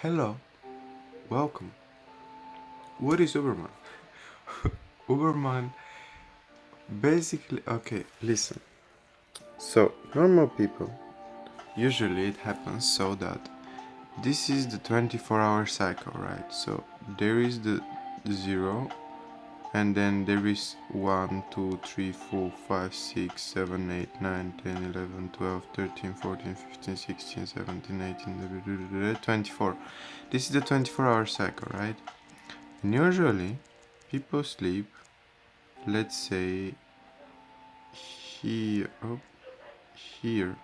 Hello, welcome. What is Uberman? Uberman basically, okay, listen. So, normal people, usually it happens so that this is the 24-hour cycle, right? So, there is the 0, and then there is 1, 2, 3, 4, 5, 6, 7, 8, 9, 10, 11, 12, 13, 14, 15, 16, 17, 18, 24. This is the 24-hour cycle, right? And usually, people sleep, let's say, here, here.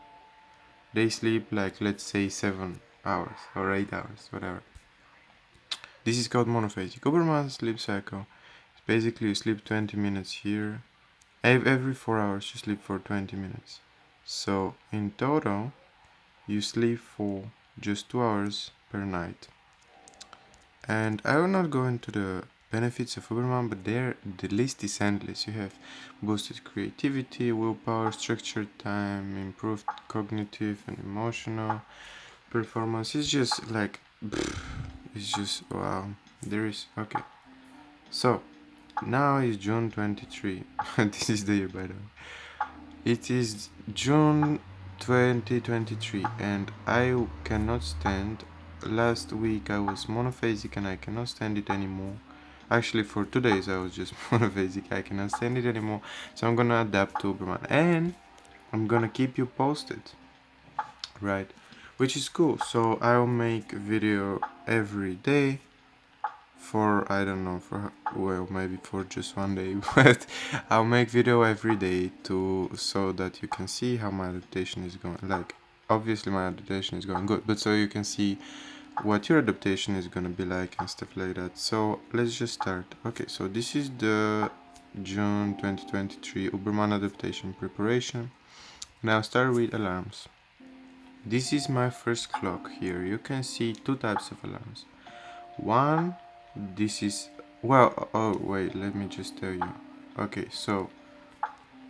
They sleep like, let's say, 7 hours or 8 hours, whatever. This is called monophasic. Uberman sleep cycle is basically you sleep 20 minutes here. Every 4 hours you sleep for 20 minutes. So in total, you sleep for just 2 hours per night. And I will not go into the benefits of Uberman, but there the list is endless. You have boosted creativity, willpower, structured time, improved cognitive and emotional performance. It's just like, it's just wow. There is okay. So now is June 23. This is the year, by the way. It is June 2023, and I cannot stand. Last week I was monophasic and I cannot stand it anymore. Actually, for 2 days I was just monophasic. I cannot stand it anymore. So I'm gonna adapt to Uberman, and I'm gonna keep you posted, right? Which is cool. So I'll make video every day for, I don't know, for, well, maybe for just one day, but I'll make video every day so that you can see how my adaptation is going. Like, obviously my adaptation is going good, but so you can see what your adaptation is gonna be like and stuff like that. So let's just start. Okay, so this is the June 2023 Uberman adaptation preparation. Now start with alarms. This is my first clock here. You can see two types of alarms. One, this is, well, oh wait, let me just tell you. Okay, so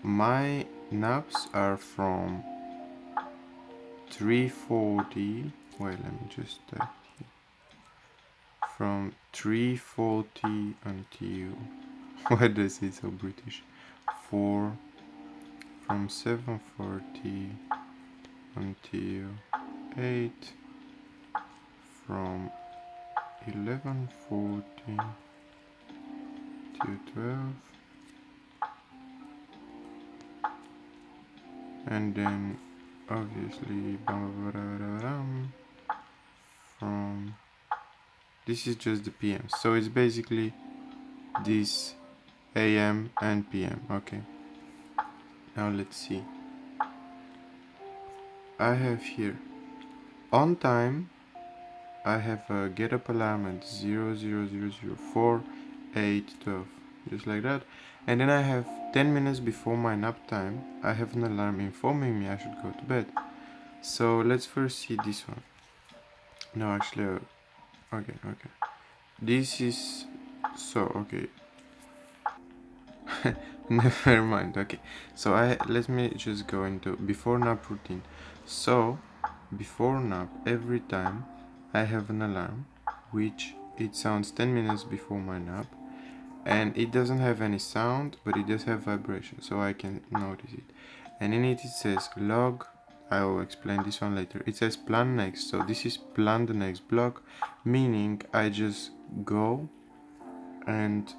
my naps are from 3:40. Wait, let me just type here. From 3:40 until, why does it so British? 4, from 7:40 until 8, from 11:40 to 12, and then obviously from, this is just the PM, so it's basically this AM and PM. Okay, now let's see. I have here on time, I have a get up alarm at 00:00:04, 8, 12, just like that. And then I have 10 minutes before my nap time, I have an alarm informing me I should go to bed. So let's first see this one. No, actually, okay. This is, so, okay. Never mind. Okay, so let me just go into before nap routine. So before nap, every time I have an alarm, which it sounds 10 minutes before my nap, and it doesn't have any sound, but it does have vibration, so I can notice it. And in it says log. I will explain this one later. It says plan next, so this is plan the next block, meaning I just go and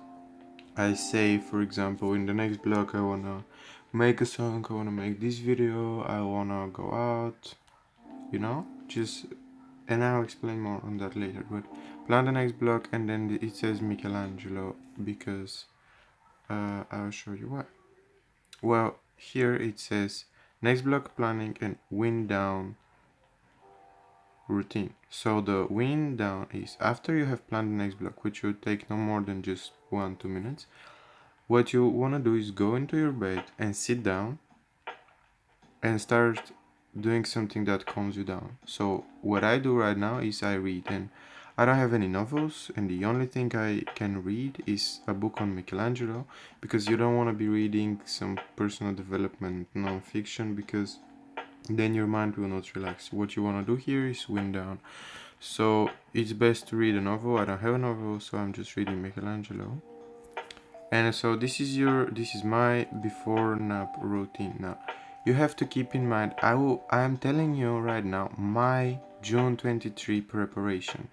I say, for example, in the next block I wanna make a song, I wanna make this video, I wanna go out, just, and I'll explain more on that later. But plan the next block, and then it says Michelangelo because I'll show you why. Well, here it says next block planning and wind down routine. So the wind down is after you have planned the next block, which will take no more than just 1-2 minutes. What you want to do is go into your bed and sit down and start doing something that calms you down. So what I do right now is I read, and I don't have any novels, and the only thing I can read is a book on Michelangelo, because you don't want to be reading some personal development non-fiction, because then your mind will not relax. What you want to do here is wind down. So it's best to read a novel. I don't have a novel, so I'm just reading Michelangelo. And so this is my before nap routine. Now you have to keep in mind, I am telling you right now my June 23 preparation.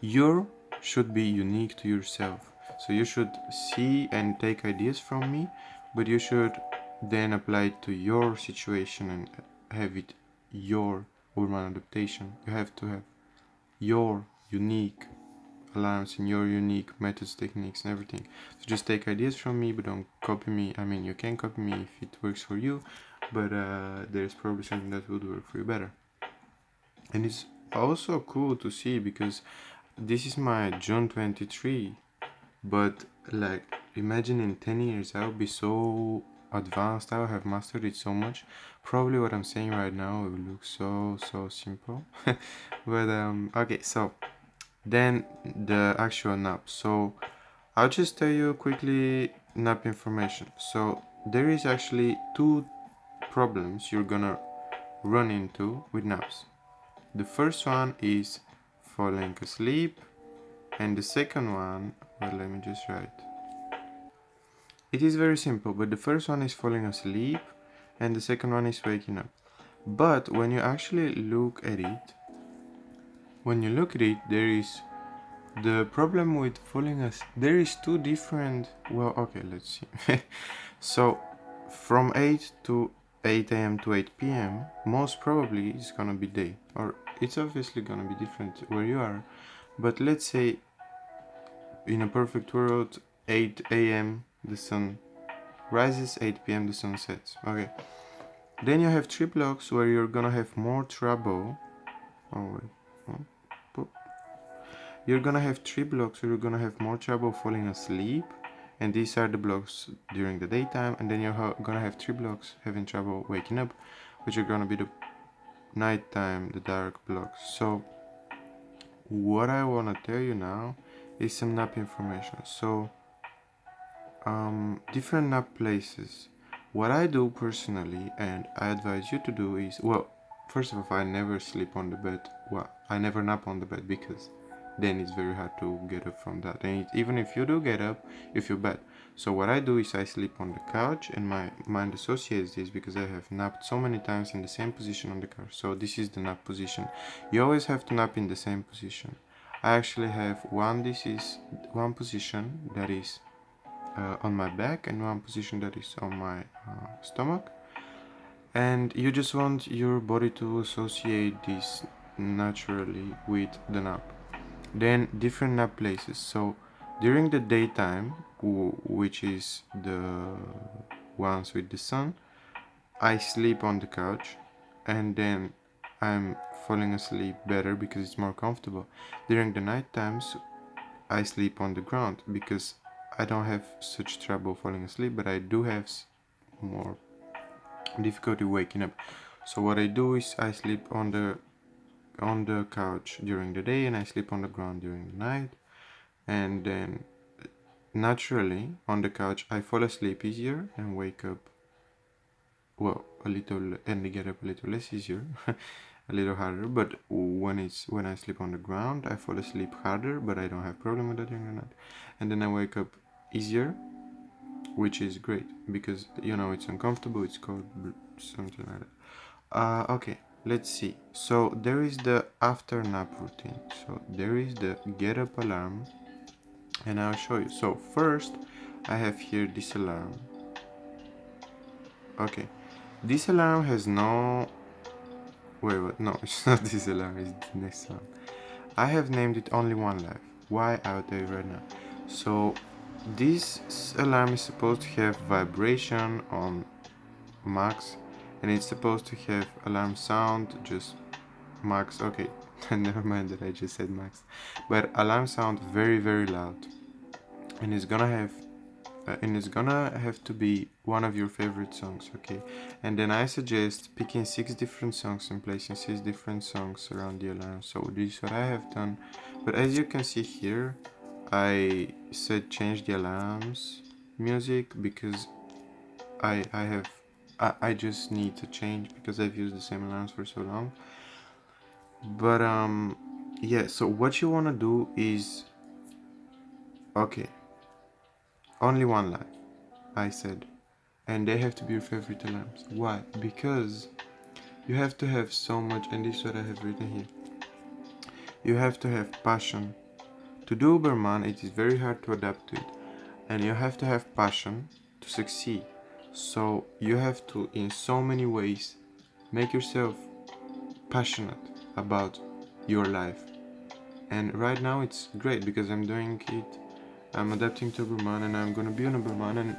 Your should be unique to yourself. So you should see and take ideas from me, but you should then apply it to your situation and have it your urban adaptation. You have to have your unique alarms and your unique methods, techniques, and everything. So just take ideas from me, but don't copy me. I mean, you can copy me if it works for you, but there's probably something that would work for you better. And it's also cool to see because this is my June 23, but like imagine in 10 years I'll be so advanced, I'll have mastered it so much. Probably what I'm saying right now will look so simple. But okay, so then the actual nap. So I'll just tell you quickly nap information. So there is actually two problems you're gonna run into with naps. The first one is falling asleep, and the second one, well, let me just write. It is very simple, but the first one is falling asleep, and the second one is waking up. But when you actually look at it, there is the problem with falling asleep. There is two different. Well, okay, let's see. So, from 8 a.m. to 8 p.m., most probably it's gonna be day, or it's obviously gonna be different where you are. But let's say in a perfect world, 8 a.m. the sun rises, 8 p.m. the sun sets. Okay. Then you have 3 blocks where you're gonna have more trouble. Oh wait. Oh, you're gonna have 3 blocks where you're gonna have more trouble falling asleep, and these are the blocks during the daytime, and then you're gonna have 3 blocks having trouble waking up, which are gonna be the nighttime, the dark blocks. So what I wanna tell you now is some nap information. So different nap places. What I do personally, and I advise you to do, is, well, first of all, I never sleep on the bed. Well, I never nap on the bed because then it's very hard to get up from that. And even if you do get up, you feel bad. So what I do is I sleep on the couch, and my mind associates this because I have napped so many times in the same position on the couch. So this is the nap position. You always have to nap in the same position. I actually have one. This is one position that is on my back, and one position that is on my stomach, and you just want your body to associate this naturally with the nap. Then different nap places. So during the daytime, which is the ones with the sun, I sleep on the couch, and then I'm falling asleep better because it's more comfortable. During the night times, I sleep on the ground because I don't have such trouble falling asleep, but I do have more difficulty waking up. So what I do is I sleep on the couch during the day, and I sleep on the ground during the night. And then naturally on the couch I fall asleep easier and wake up, well, a little, and get up a little less easier. A little harder. But when I sleep on the ground, I fall asleep harder, but I don't have problem with that during the night. And then I wake up easier, which is great because it's uncomfortable. It's called something like that. Okay, let's see. So there is the after nap routine. So there is the get up alarm, and I'll show you. So first I have here this alarm. Okay, this alarm has no, wait, what? No, it's not this alarm, it's the next one. I have named it Only One Life. Why? I'll tell you right now. So this alarm is supposed to have vibration on max, and it's supposed to have alarm sound just max. Okay, never mind that I just said max, but alarm sound very loud, and it's gonna have to be one of your favorite songs. Okay, and then I suggest picking 6 different songs and placing 6 different songs around the alarm. So this is what I have done, but as you can see here, I said change the alarms music because I just need to change because I've used the same alarms for so long. But Yeah, so what you want to do is, okay, only one line, I said. And they have to be your favorite alarms. Why? Because you have to have so much, and this is what I have written here. You have to have passion. To do Uberman, it is very hard to adapt to it. And you have to have passion to succeed. So you have to, in so many ways, make yourself passionate about your life. And right now it's great because I'm doing it. I'm adapting to Uberman and I'm gonna be an Uberman and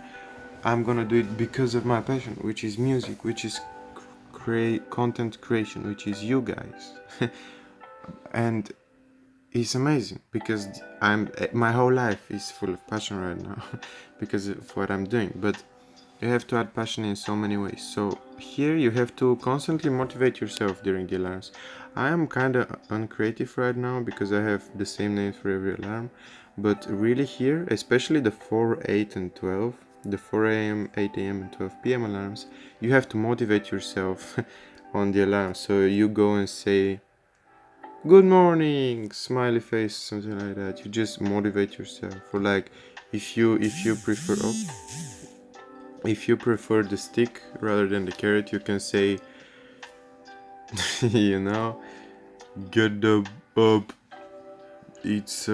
I'm gonna do it because of my passion, which is music, which is content creation, which is you guys. And it's amazing because my whole life is full of passion right now because of what I'm doing. But you have to add passion in so many ways. So here you have to constantly motivate yourself during the alarms. I am kind of uncreative right now because I have the same names for every alarm. But really here, especially the 4, 8 and 12, the 4 a.m., 8 a.m. and 12 p.m. alarms, you have to motivate yourself on the alarm. So you go and say, good morning, smiley face, something like that. You just motivate yourself. Or like, if you prefer the stick rather than the carrot, you can say, you know, get the up. It's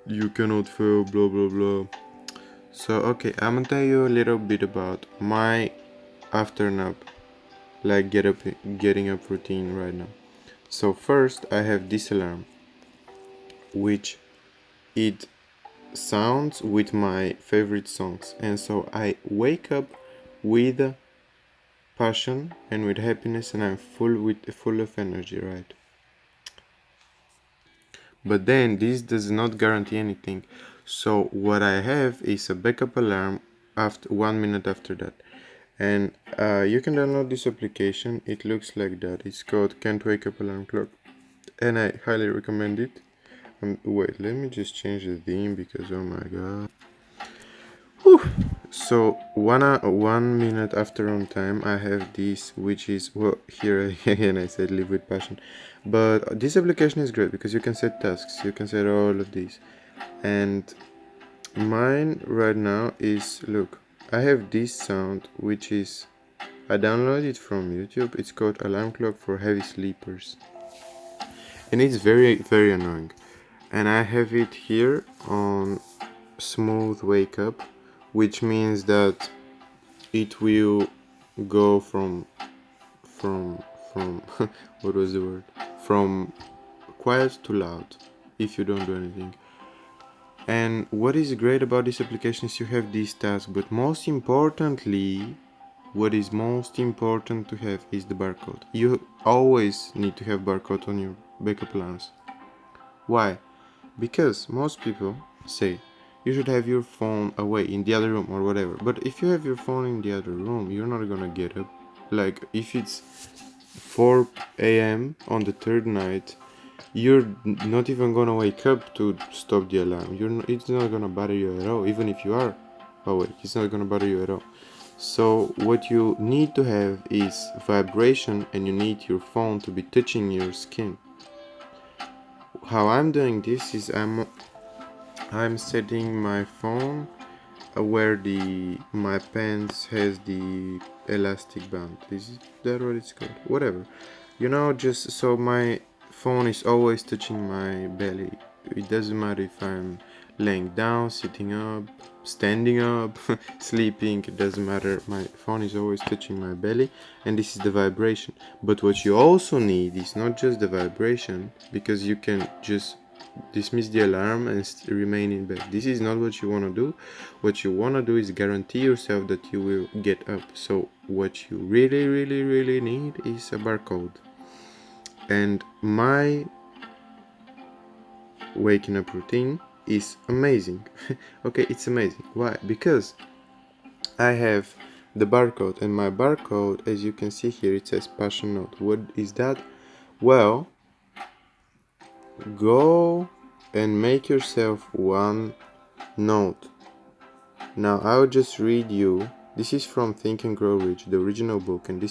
you cannot fail. Blah blah blah. So okay, I'm gonna tell you a little bit about my after nap, like getting up routine right now. So first, I have this alarm, which it sounds with my favorite songs, and so I wake up with passion and with happiness, and I'm full of energy, right? But then this does not guarantee anything. So what I have is a backup alarm after 1 minute after that. And you can download this application. It looks like that. It's called Can't Wake Up Alarm Clock, and I highly recommend it. Wait, let me just change the theme because oh my god. Whew. So 1 minute after on time, I have this, which is, well, here again I said live with passion, but this application is great because you can set tasks, you can set all of these, and mine right now is, look, I have this sound, which is, I downloaded it from YouTube. It's called Alarm Clock for Heavy Sleepers, and it's very annoying, and I have it here on smooth wake up, which means that it will go from what was the word, from quiet to loud if you don't do anything. And what is great about this application is you have these tasks, but most importantly, what is most important to have is the barcode. You always need to have barcode on your backup alarms. Why? Because most people say you should have your phone away in the other room or whatever. But if you have your phone in the other room, you're not gonna get up. Like if it's 4 a.m. on the third night, you're not even gonna wake up to stop the alarm. It's not gonna bother you at all. Even if you are awake, it's not gonna bother you at all. So what you need to have is vibration, and you need your phone to be touching your skin. How I'm doing this is I'm setting my phone where my pants has the elastic band. Is that what it's called? Whatever. Just so my phone is always touching my belly. It doesn't matter if I'm laying down, sitting up, standing up, sleeping, it doesn't matter. My phone is always touching my belly, and this is the vibration. But what you also need is not just the vibration, because you can just dismiss the alarm and remain in bed. This is not what you want to do. What you want to do is guarantee yourself that you will get up. So what you really need is a barcode. And my waking up routine is amazing. Okay, it's amazing. Why? Because I have the barcode, and my barcode, as you can see here, it says passion note. What is that? Well, go and make yourself one note. Now I'll just read you. This is from Think and Grow Rich, the original book, and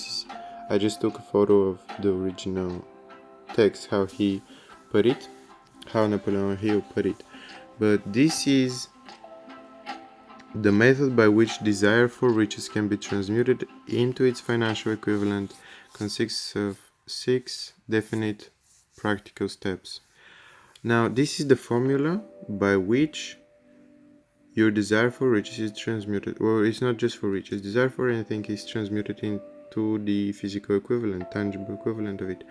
I just took a photo of the original text, how he put it, how Napoleon Hill put it. But this is the method by which desire for riches can be transmuted into its financial equivalent consists of 6 definite practical steps. Now, this is the formula by which your desire for riches is transmuted, or it's not just for riches, desire for anything is transmuted into the physical equivalent, tangible equivalent of it.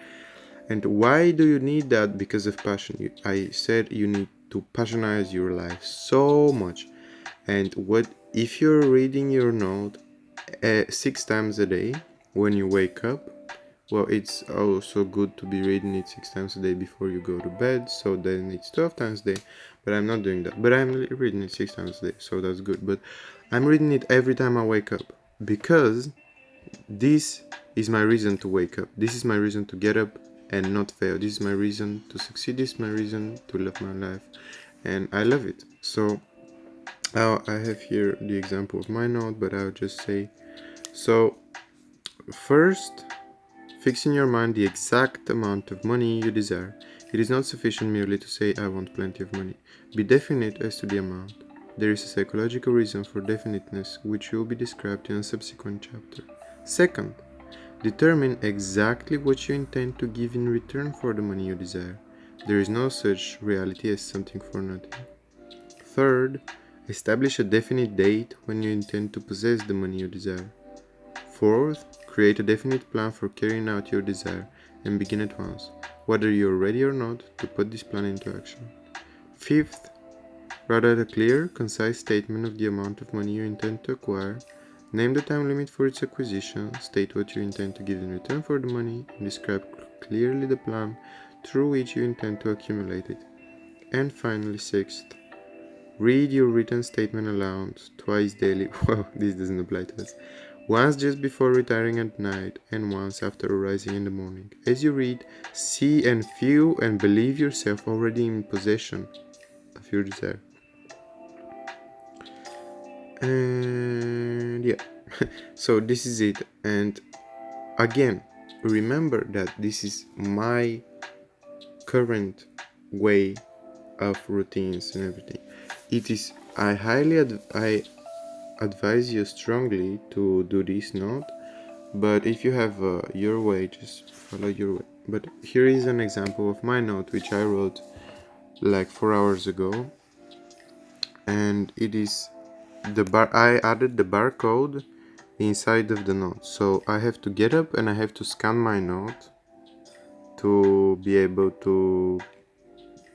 And why do you need that? Because of passion. I said you need to passionize your life so much. And what if you're reading your note 6 times a day when you wake up? Well, it's also good to be reading it 6 times a day before you go to bed, so then it's 12 times a day. But I'm not doing that. But I'm reading it 6 times a day, so that's good. But I'm reading it every time I wake up, because this is my reason to wake up. This is my reason to get up and not fail. This is my reason to succeed. This is my reason to love my life. And I love it. So I have here the example of my note, but I'll just say, so first, fix in your mind the exact amount of money you desire. It is not sufficient merely to say, I want plenty of money. Be definite as to the amount. There is a psychological reason for definiteness, which will be described in a subsequent chapter. Second, determine exactly what you intend to give in return for the money you desire. There is no such reality as something for nothing. Third, establish a definite date when you intend to possess the money you desire. Fourth, create a definite plan for carrying out your desire and begin at once, whether you're ready or not, to put this plan into action. Fifth, write out a clear, concise statement of the amount of money you intend to acquire. Name the time limit for its acquisition, state what you intend to give in return for the money, and describe clearly the plan through which you intend to accumulate it. And finally, sixth, read your written statement aloud twice daily. Well, this doesn't apply to us. Once just before retiring at night, and once after arising in the morning. As you read, see and feel and believe yourself already in possession of your desire. And yeah, so this is it. And again, remember that this is my current way of routines and everything. It is, I advise you strongly to do this note, but if you have your way, just follow your way. But here is an example of my note, which I wrote like 4 hours ago, and it is I added the barcode inside of the note, so I have to get up and I have to scan my note to be able to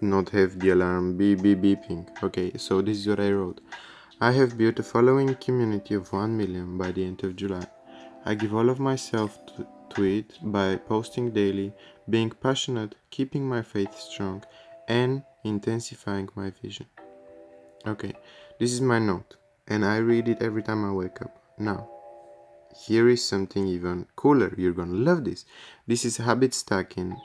not have the alarm beeping. Okay, so this is what I wrote. I have built a following community of 1 million by the end of July. I give all of myself to it by posting daily, being passionate, keeping my faith strong, and intensifying my vision. Okay, this is my note, and I read it every time I wake up. Now, here is something even cooler. You're gonna love this. This is habit stacking.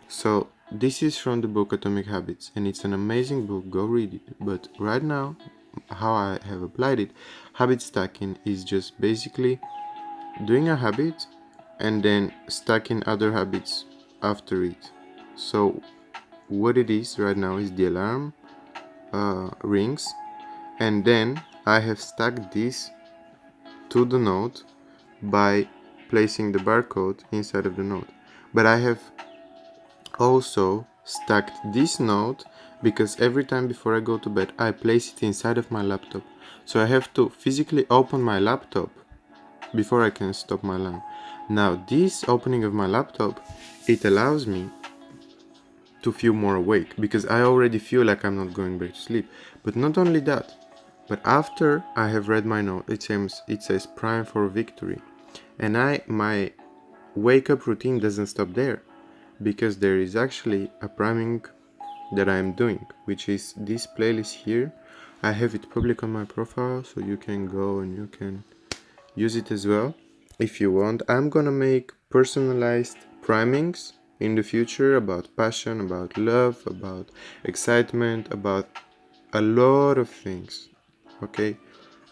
So, this is from the book Atomic Habits, and it's an amazing book. Go read it. But right now, how I have applied it, habit stacking is just basically doing a habit and then stacking other habits after it. So what it is right now is the alarm rings, and then I have stacked this to the note by placing the barcode inside of the note. But I have also stacked this note because every time before I go to bed I place it inside of my laptop, so I have to physically open my laptop before I can stop my alarm. Now this opening of my laptop, it allows me to feel more awake, because I already feel like I'm not going back to sleep. But not only that, but after I have read my note, it says prime for victory, and my wake up routine doesn't stop there, because there is actually a priming that I'm doing, which is this playlist here. I have it public on my profile, so you can go and you can use it as well if you want. I'm gonna make personalized primings in the future about passion, about love, about excitement, about a lot of things. Okay,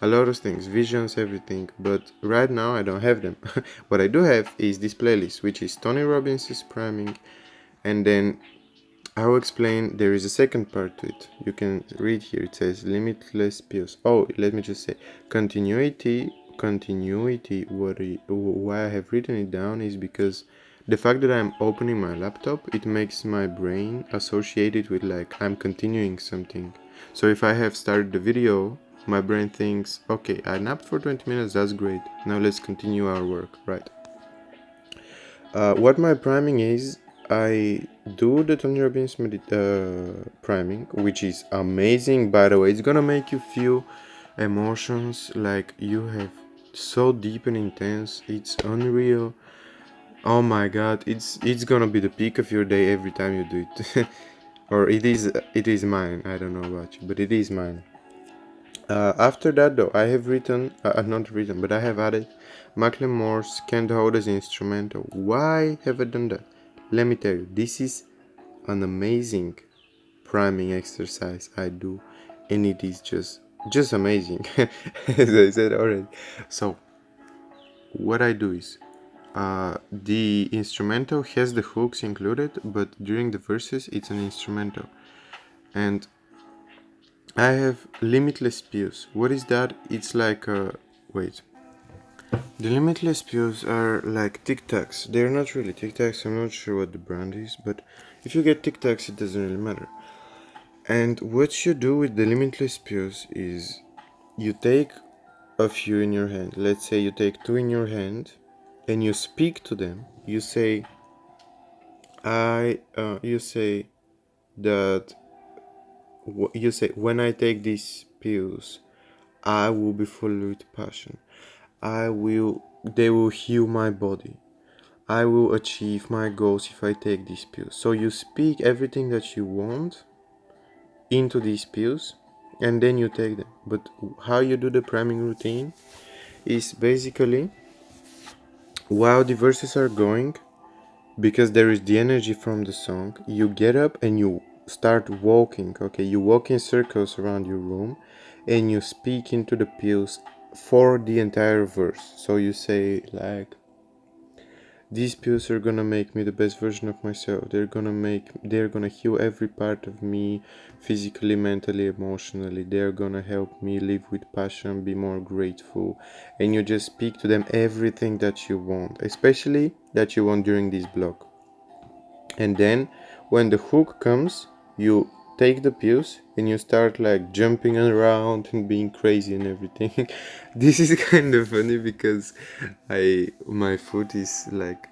a lot of things, visions, everything. But right now I don't have them. What I do have is this playlist, which is Tony Robbins' priming, and then I will explain. There is a second part to it. You can read here. It says limitless pills. Oh, let me just say continuity. Why I have written it down is because the fact that I'm opening my laptop, it makes my brain associate it with like I'm continuing something. So if I have started the video, my brain thinks, okay, I napped for 20 minutes. That's great. Now let's continue our work, right? What my priming is, I do the Tony Robbins priming, which is amazing, by the way. It's gonna make you feel emotions like you have so deep and intense. It's unreal. Oh my god, it's gonna be the peak of your day every time you do it. Or it is mine. I don't know about you, but it is mine. After that though, I have written, not written, but I have added Macklemore's Can't Hold as instrumental. Why have I done that? Let me tell you, this is an amazing priming exercise I do, and it is just amazing, as I said already. So, what I do is, the instrumental has the hooks included, but during the verses, it's an instrumental. And I have limitless pills. What is that? It's like wait. The limitless pills are like Tic Tacs. They're not really Tic Tacs. I'm not sure what the brand is, but if you get Tic Tacs, it doesn't really matter. And what you do with the limitless pills is you take a few in your hand. Let's say you take 2 in your hand, and you speak to them. You say, you say that. You say, when I take these pills, I will be full with passion. They will heal my body. I will achieve my goals if I take these pills. So you speak everything that you want into these pills, and then you take them. But how you do the priming routine is basically while the verses are going, because there is the energy from the song, you get up and you start walking. Okay, you walk in circles around your room and you speak into the pills for the entire verse. So you say like, these pills are gonna make me the best version of myself. They're gonna heal every part of me, physically, mentally, emotionally. They're gonna help me live with passion, be more grateful. And you just speak to them everything that you want, especially that you want during this block. And then when the hook comes, you take the pills and you start like jumping around and being crazy and everything. This is kind of funny because my foot is like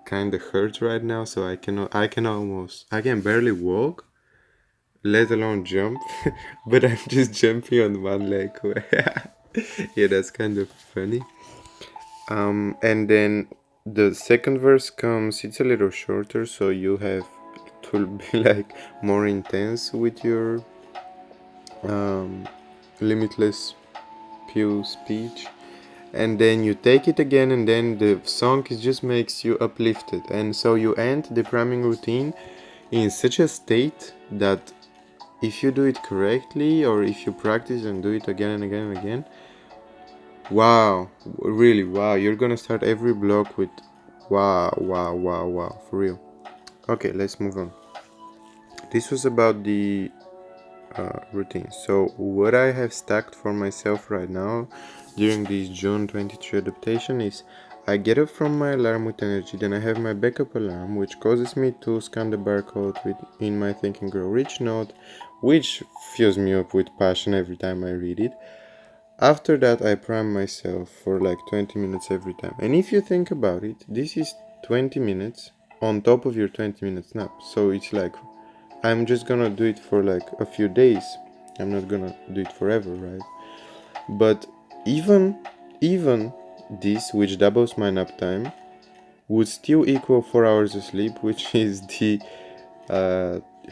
kind of hurt right now, so I can barely walk, let alone jump. But I'm just jumping on one leg. Yeah, that's kind of funny. And then the second verse comes, it's a little shorter, so it will be like more intense with your limitless pew speech. And then you take it again, and then the song just makes you uplifted. And so you end the priming routine in such a state that if you do it correctly, or if you practice and do it again and again and again, wow, really, wow, you're gonna start every block with wow, wow, wow, wow, for real. Okay, let's move on. This was about the routine. So what I have stacked for myself right now during this June 23 adaptation is I get up from my alarm with energy, then I have my backup alarm, which causes me to scan the barcode in my Think and Grow Rich note, which fills me up with passion every time I read it. After that, I prime myself for like 20 minutes every time. And if you think about it, this is 20 minutes on top of your 20 minutes nap. So it's like, I'm just gonna do it for like a few days. I'm not gonna do it forever, right? But even this, which doubles my nap time, would still equal 4 hours of sleep, which is the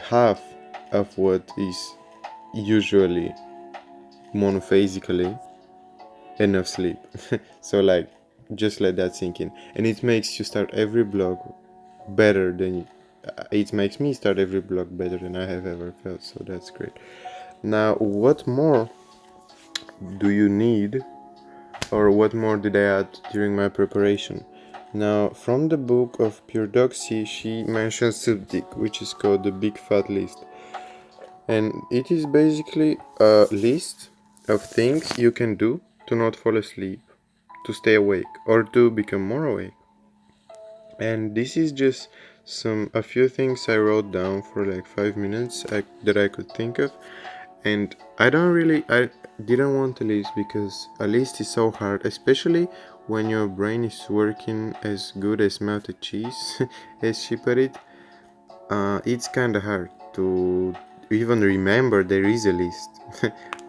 half of what is usually monophasically enough sleep. So like, just let that sink in, and it makes you start every block better than it makes me start every block better than I have ever felt. So that's great. Now, what more do you need, or what more did I add during my preparation? Now, from the book of Pure Doxy, she mentions Subdik, which is called the Big Fat List. And it is basically a list of things you can do to not fall asleep, to stay awake, or to become more awake. And this is just a few things I wrote down for like 5 minutes that I could think of. And I didn't want a list because a list is so hard, especially when your brain is working as good as melted cheese, as she put it. It's kind of hard to even remember there is a list.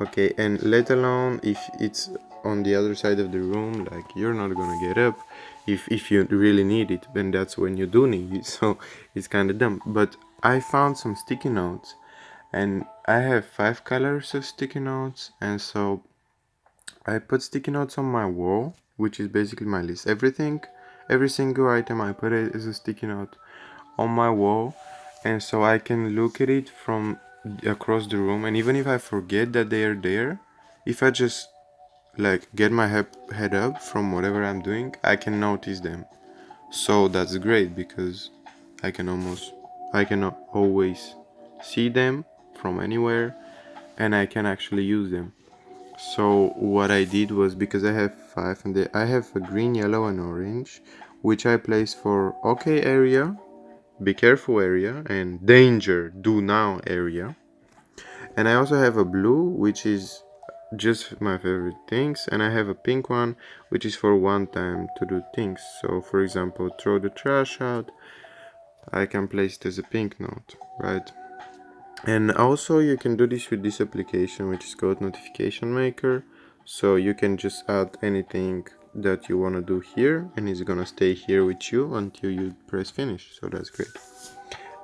Okay, and let alone if it's on the other side of the room, like you're not gonna get up if you really need it, then that's when you do need it. So it's kind of dumb. But I found some sticky notes, and I have 5 colors of sticky notes, and so I put sticky notes on my wall, which is basically my list. Every single item I put it is a sticky note on my wall, and so I can look at it from across the room, and even if I forget that they are there, if I just like get my head up from whatever I'm doing, I can notice them. So that's great because I can always see them from anywhere, and I can actually use them. So what I did was, because I have 5 and I have a green, yellow and orange, which I place for okay area, be careful area, and danger, do now area. And I also have a blue, which is just my favorite things, and I have a pink one, which is for one time to do things. So for example, throw the trash out, I can place it as a pink note, right? And also you can do this with this application, which is called Notification Maker. So you can just add anything that you want to do here, and it's gonna stay here with you until you press finish. So that's great.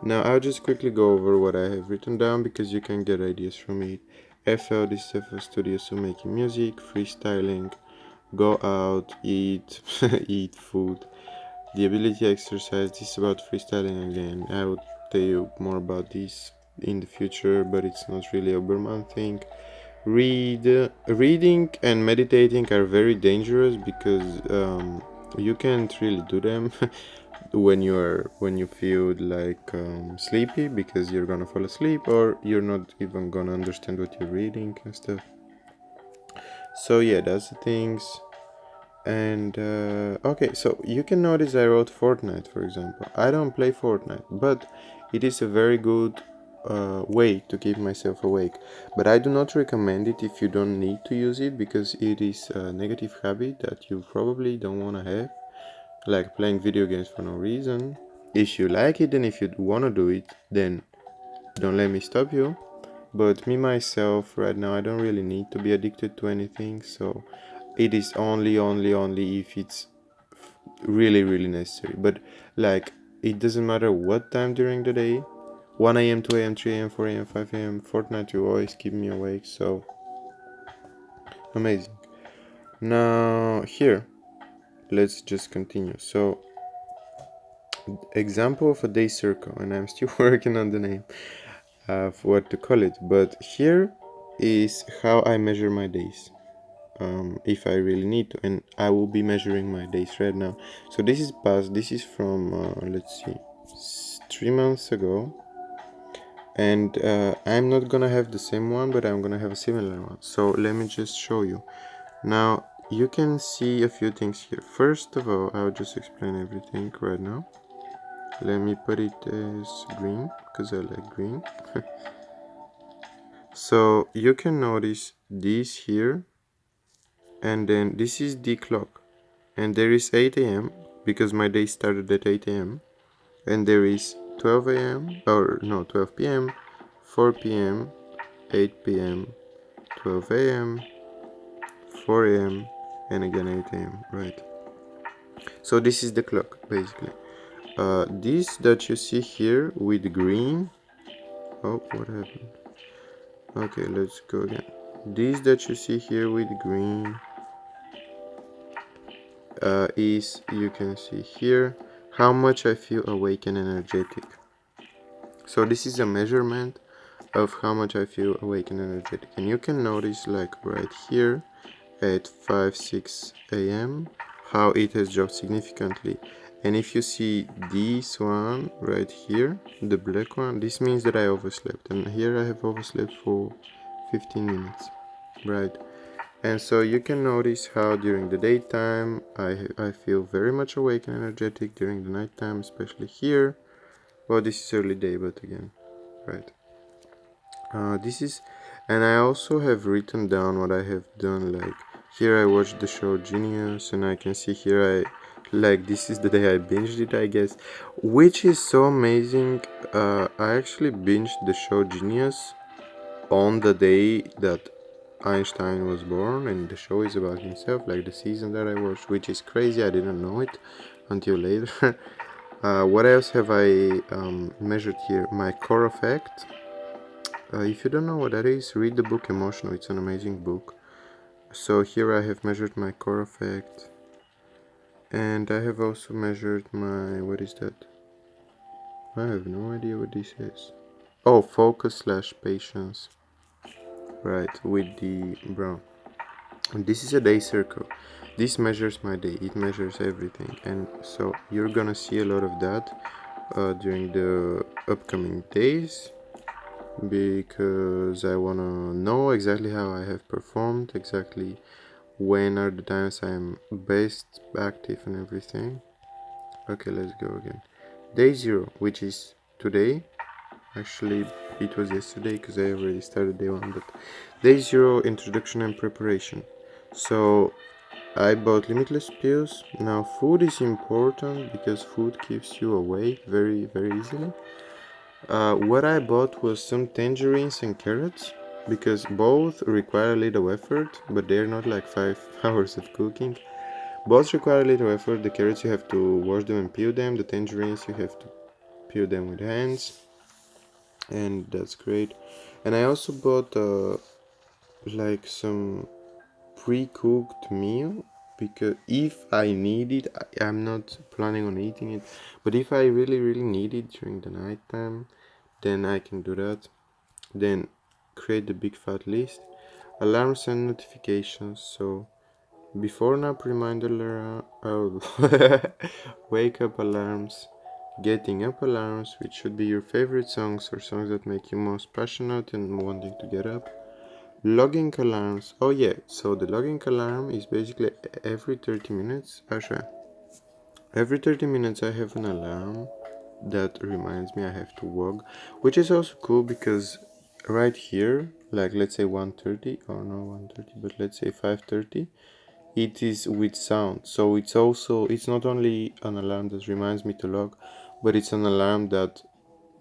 Now I'll just quickly go over what I have written down because you can get ideas from it. FL, this is FL Studio, so making music, freestyling, go out, eat, eat food. The ability exercise, this is about freestyling again. I will tell you more about this in the future, but it's not really a uberman thing. Reading and meditating are very dangerous because you can't really do them when you feel like sleepy, because you're gonna fall asleep or you're not even gonna understand what you're reading and stuff. So yeah, that's the things. And okay, so you can notice I wrote Fortnite, for example. I don't play Fortnite, but it is a very good way to keep myself awake. But I do not recommend it if you don't need to use it, because it is a negative habit that you probably don't want to have, like playing video games for no reason. If you like it and if you want to do it, then don't let me stop you. But me myself right now, I don't really need to be addicted to anything, so it is only if it's really necessary. But like, it doesn't matter what time during the day, 1 a.m, 2 a.m, 3 a.m, 4 a.m, 5 a.m, Fortnite will always keep me awake. So amazing. Now here, let's just continue. So example of a day circle, and I'm still working on the name of what to call it, but here is how I measure my days. If I really need to, and I will be measuring my days right now. So this is past, this is from let's see, 3 months ago, and I'm not gonna have the same one, but I'm gonna have a similar one. So let me just show you. Now you can see a few things here. First of all, I'll just explain everything right now. Let me put it as green because I like green. So you can notice this here, and then this is the clock, and there is 8 a.m. because my day started at 8 a.m. and there is 12 a.m. or no 12 p.m., 4 p.m., 8 p.m., 12 a.m., 4 a.m., and again 8 a.m. right? So this is the clock basically. This that you see here with green, oh, what happened? Okay, let's go again. This that you see here with green is, you can see here, how much I feel awake and energetic. So this is a measurement of how much I feel awake and energetic. And you can notice, like right here at 5, 6 a.m., how it has dropped significantly. And if you see this one right here, the black one, this means that I overslept, and here I have overslept for 15 minutes, right? And so you can notice how during the daytime I feel very much awake and energetic, during the nighttime, especially here. Well, this is early day, but again, right? This is, and I also have written down what I have done. Like here, I watched the show Genius, and I can see here this is the day I binged it, I guess, which is so amazing. I actually binged the show Genius on the day that Einstein was born, and the show is about himself, like the season that I watched, which is crazy. I didn't know it until later. What else have I measured here? My core effect. If you don't know what that is, read the book Emotional. It's an amazing book. So here I have measured my core effect, and I have also measured my, what is that? I have no idea what this is. Oh, focus slash patience. Right, with the brown. And this is a day circle. This measures my day. It measures everything, and so you're gonna see a lot of that during the upcoming days, because I want to know exactly how I have performed, exactly when are the times I'm best active and everything. Okay, let's go again. Day 0, which is today. Actually, it was yesterday because I already started day 1, but day 0, introduction and preparation. So I bought limitless pills. Now food is important because food keeps you awake very, very easily. What I bought was some tangerines and carrots, because both require a little effort, but they're not like 5 hours of cooking. Both require a little effort. The carrots, you have to wash them and peel them. The tangerines, you have to peel them with hands, and that's great. And I also bought like some pre-cooked meal, because if I need it, I'm not planning on eating it, but if I really, really need it during the nighttime, then I can do that. Then create the big fat list, alarms and notifications. So before nap reminder wake up alarms, getting up alarms, which should be your favorite songs or songs that make you most passionate and wanting to get up. Logging alarms. Oh yeah, so the logging alarm is basically every 30 minutes. Actually, every 30 minutes I have an alarm that reminds me I have to walk, which is also cool because right here, like let's say 1:30, or no 1:30, but let's say 5:30, it is with sound. So it's not only an alarm that reminds me to log, but it's an alarm that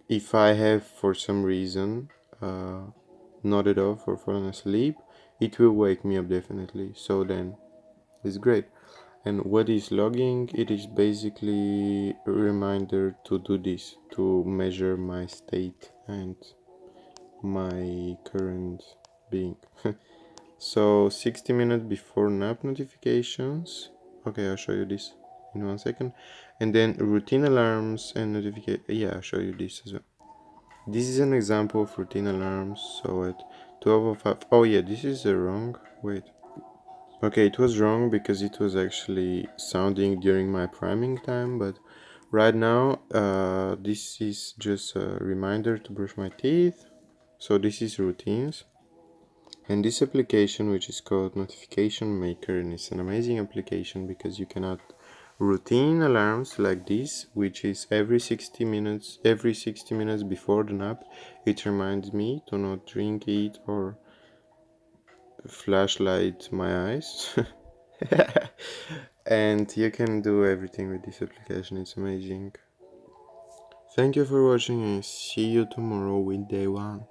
if I have for some reason nodded off or fallen asleep, it will wake me up definitely. So then it's great. And what is logging? It is basically a reminder to do this, to measure my state and my current being. So 60 minutes before nap notifications. Okay, I'll show you this in 1 second. And then routine alarms and notification. Yeah, I'll show you this as well. This is an example of routine alarms. So at 12:05. Oh yeah, this is wrong. Wait. Okay, it was wrong because it was actually sounding during my priming time, but right now this is just a reminder to brush my teeth. So this is routines. And this application, which is called Notification Maker, and it's an amazing application because you can add routine alarms like this, which is every 60 minutes before the nap. It reminds me to not drink, eat, or flashlight my eyes. And you can do everything with this application. It's amazing. Thank you for watching, and see you tomorrow with day 1.